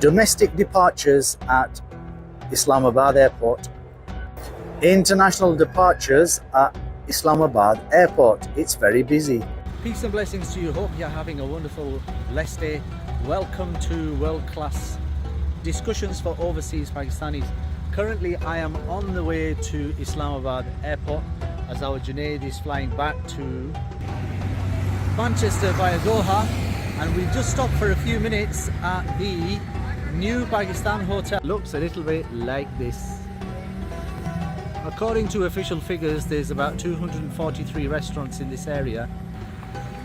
Domestic departures at Islamabad Airport. International departures at Islamabad Airport. It's very busy. Peace and blessings to you. Hope you're having a wonderful, blessed day. Welcome to world-class discussions for overseas Pakistanis. Currently, I am on the way to Islamabad Airport as our Junaid is flying back to Manchester via Doha, and we just stopped for a few minutes at the New Pakistan Hotel. Looks a little bit like this. According to official figures, there's about 243 restaurants in this area,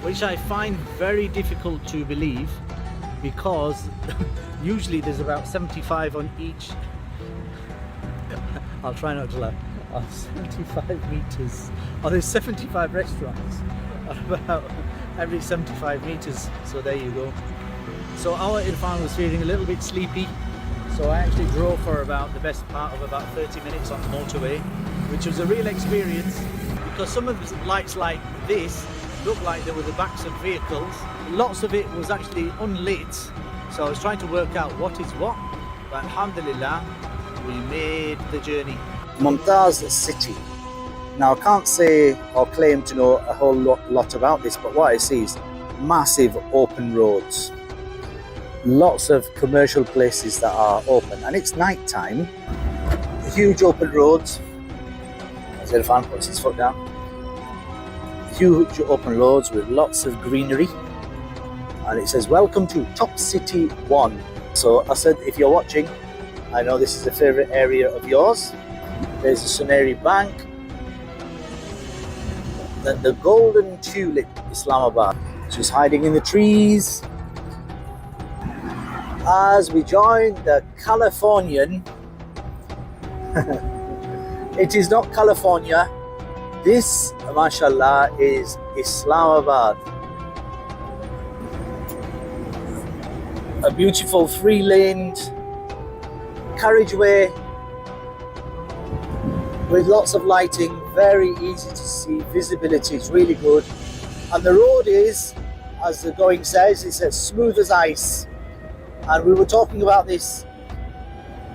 which I find very difficult to believe because usually there's about 75 on each. I'll try not to laugh. 75 meters. Oh, there's 75 restaurants on about every 75 meters. So there you go. So our Irfan was feeling a little bit sleepy, so I actually drove for about the best part of about 30 minutes on the motorway, which was a real experience because some of the lights like this looked like they were the backs of vehicles. Lots of it was actually unlit, so I was trying to work out what is what, but alhamdulillah, we made the journey. Mumtaz City. Now I can't say or claim to know a whole lot about this, but what I see is massive open roads. Lots of commercial places that are open, and it's night time. Huge open roads. As Irfan puts his foot down. Huge open roads with lots of greenery, and it says welcome to Top City 1. So I said, if you're watching, I know this is a favourite area of yours. There's the Suneri Bank, then the Golden Tulip Islamabad, which is hiding in the trees. As we join the Californian, it is not California, this, mashallah, is Islamabad. A beautiful three-laned carriageway with lots of lighting, very easy to see, visibility is really good, and the road is, as the going says, it's as smooth as ice. And we were talking about this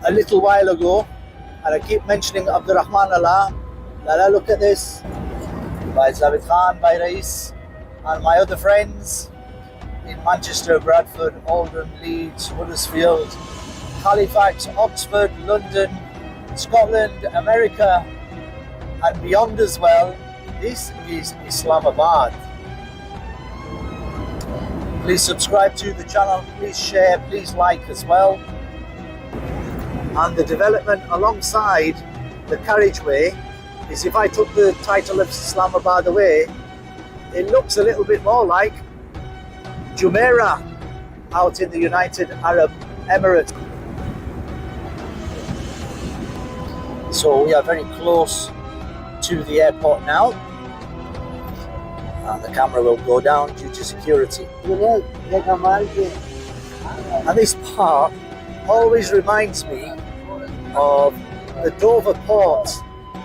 a little while ago, and I keep mentioning Abdurrahman Allah. Lala, look at this. By Zabit Khan, by Rais, and my other friends in Manchester, Bradford, Oldham, Leeds, Huddersfield, Halifax, Oxford, London, Scotland, America, and beyond as well. This is Islamabad. Please subscribe to the channel, please share, please like as well. And the development alongside the carriageway is, if I took the title of Islamabad away, it looks a little bit more like Jumeirah out in the United Arab Emirates. So we are very close to the airport now, and the camera will go down due to security. And this part always reminds me of the Dover port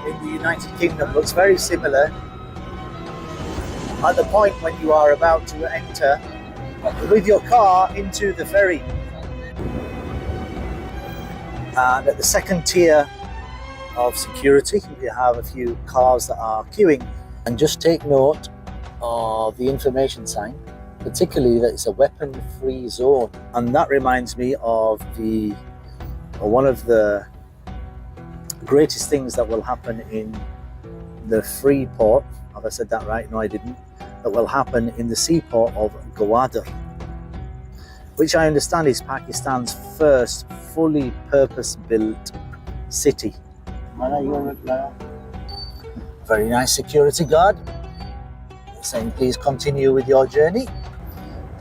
in the United Kingdom. Looks very similar at the point when you are about to enter with your car into the ferry. And at the second tier of security, we have a few cars that are queuing. And just take note of the information sign, particularly that it's a weapon-free zone. And that reminds me of one of the greatest things that will happen in the free port. Have I said that right? No, I didn't. That will happen in the seaport of Gwadar, which I understand is Pakistan's first fully purpose-built city. Very nice security guard saying please continue with your journey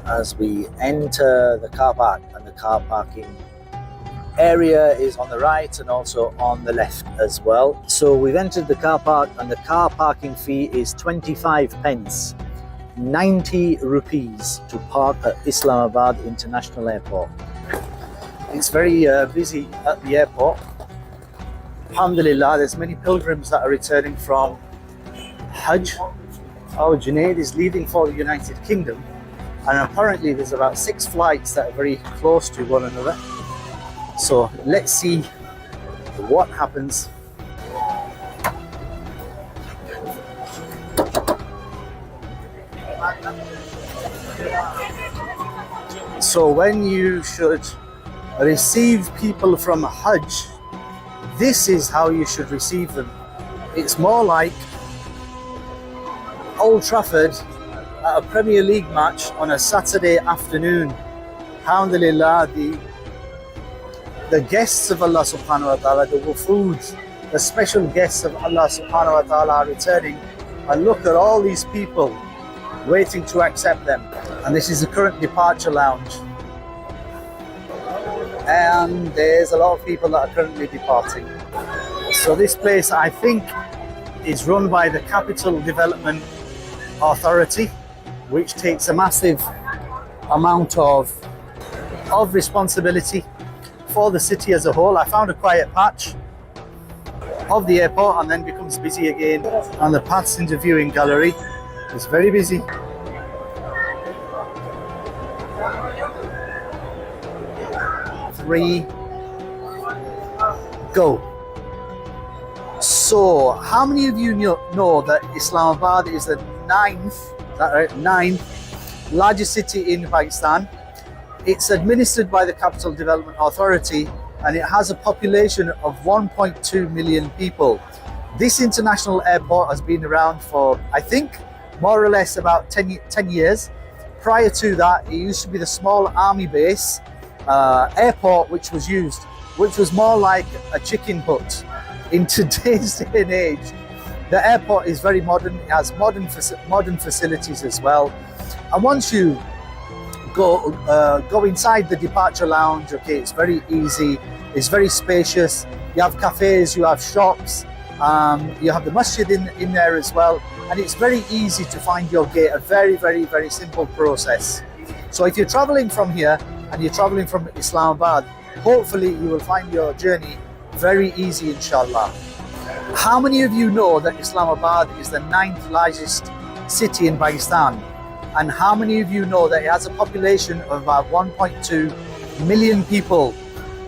as we enter the car park, and the car parking area is on the right and also on the left as well. So we've entered the car park, and the car parking fee is 25 pence, 90 rupees to park at Islamabad International Airport. It's very busy at the airport. Alhamdulillah, there's many pilgrims that are returning from Hajj. Our Junaid is leaving for the United Kingdom, and apparently there's about 6 flights that are very close to one another. So let's see what happens. So when you should receive people from Hajj, this is how you should receive them. It's more like Old Trafford at a Premier League match on a Saturday afternoon. Alhamdulillah, the guests of Allah subhanahu wa ta'ala, the wufud, the special guests of Allah subhanahu wa ta'ala are returning, and look at all these people waiting to accept them. And this is the current departure lounge. And there's a lot of people that are currently departing. So this place, I think, is run by the Capital Development Authority, which takes a massive amount of responsibility for the city as a whole. I found a quiet patch of the airport and then becomes busy again. And the passenger viewing gallery is very busy. Three, go. So, how many of you know that Islamabad is the ninth largest city in Pakistan? It's administered by the Capital Development Authority and it has a population of 1.2 million people. This international airport has been around for, I think, more or less about 10 years. Prior to that, it used to be the small army base airport which was more like a chicken hut. In today's day and age, the airport is very modern. It has modern facilities as well. And once you go inside the departure lounge, okay, it's very easy, it's very spacious. You have cafes, you have shops, you have the masjid in there as well, and it's very easy to find your gate. A very, very, very simple process. So if you're traveling from here and you're traveling from Islamabad, hopefully you will find your journey very easy, inshallah. How many of you know that Islamabad is the 9th largest city in Pakistan? And how many of you know that it has a population of about 1.2 million people?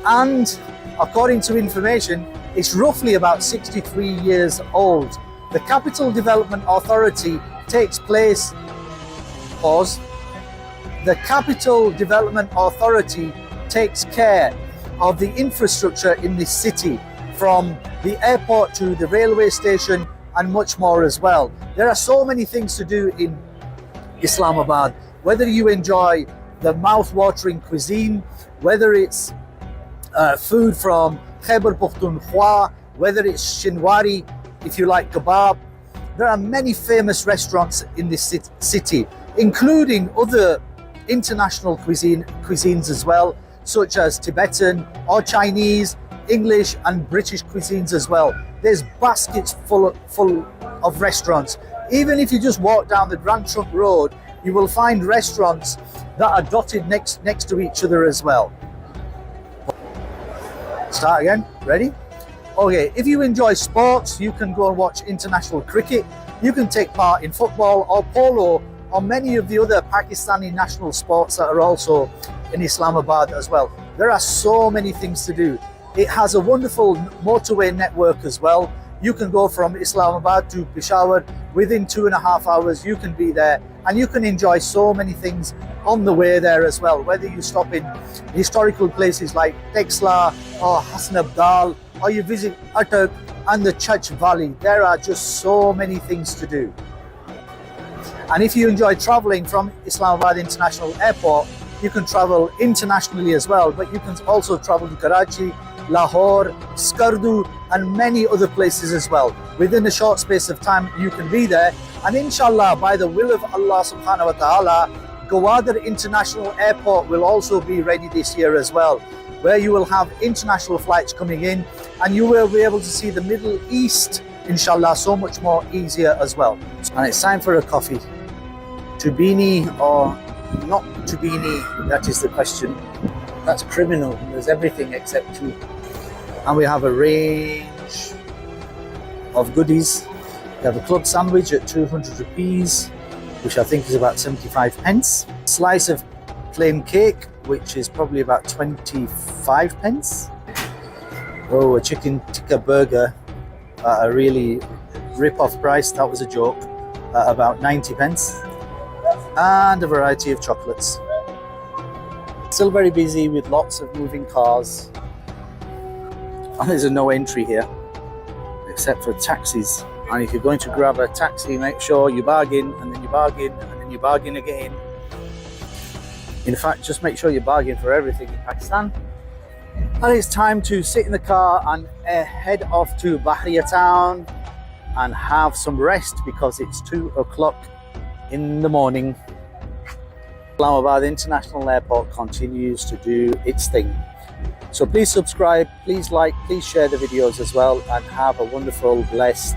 And according to information, it's roughly about 63 years old. The Capital Development Authority takes place, pause. The Capital Development Authority takes care of the infrastructure in this city, from the airport to the railway station and much more as well. There are so many things to do in Islamabad, whether you enjoy the mouth-watering cuisine, whether it's food from Khyber Pakhtunkhwa, whether it's Shinwari, if you like kebab. There are many famous restaurants in this city, including other international cuisines as well, such as Tibetan or Chinese, English and British cuisines as well. There's baskets full of restaurants. Even if you just walk down the Grand Trunk Road, you will find restaurants that are dotted next to each other as well. Start again, ready? Okay, if you enjoy sports, you can go and watch international cricket. You can take part in football or polo or many of the other Pakistani national sports that are also in Islamabad as well. There are so many things to do. It has a wonderful motorway network as well. You can go from Islamabad to Peshawar within 2.5 hours. You can be there and you can enjoy so many things on the way there as well. Whether you stop in historical places like Texla or Hassan Abdal, or you visit Attock and the Church Valley, there are just so many things to do. And if you enjoy traveling from Islamabad International Airport, you can travel internationally as well, but you can also travel to Karachi, Lahore, Skardu and many other places as well. Within a short space of time you can be there, and inshallah, by the will of Allah subhanahu wa ta'ala, Gwadar International Airport will also be ready this year as well, where you will have international flights coming in and you will be able to see the Middle East, inshallah, so much more easier as well. And it's time for a coffee. Tubini or not Tubini, that is the question. That's criminal. There's everything except two. And we have a range of goodies. We have a club sandwich at 200 rupees, which I think is about 75 pence. Slice of plain cake, which is probably about 25 pence. Oh, a chicken tikka burger at a really rip-off price, that was a joke, at about 90 pence. And a variety of chocolates. Still very busy with lots of moving cars. And there's a no entry here, except for taxis. And if you're going to grab a taxi, make sure you bargain, and then you bargain, and then you bargain again. In fact, just make sure you bargain for everything in Pakistan. And it's time to sit in the car and head off to Bahriya town and have some rest because it's 2 o'clock in the morning. Islamabad International Airport continues to do its thing. So please subscribe, please like, please share the videos as well, and have a wonderful, blessed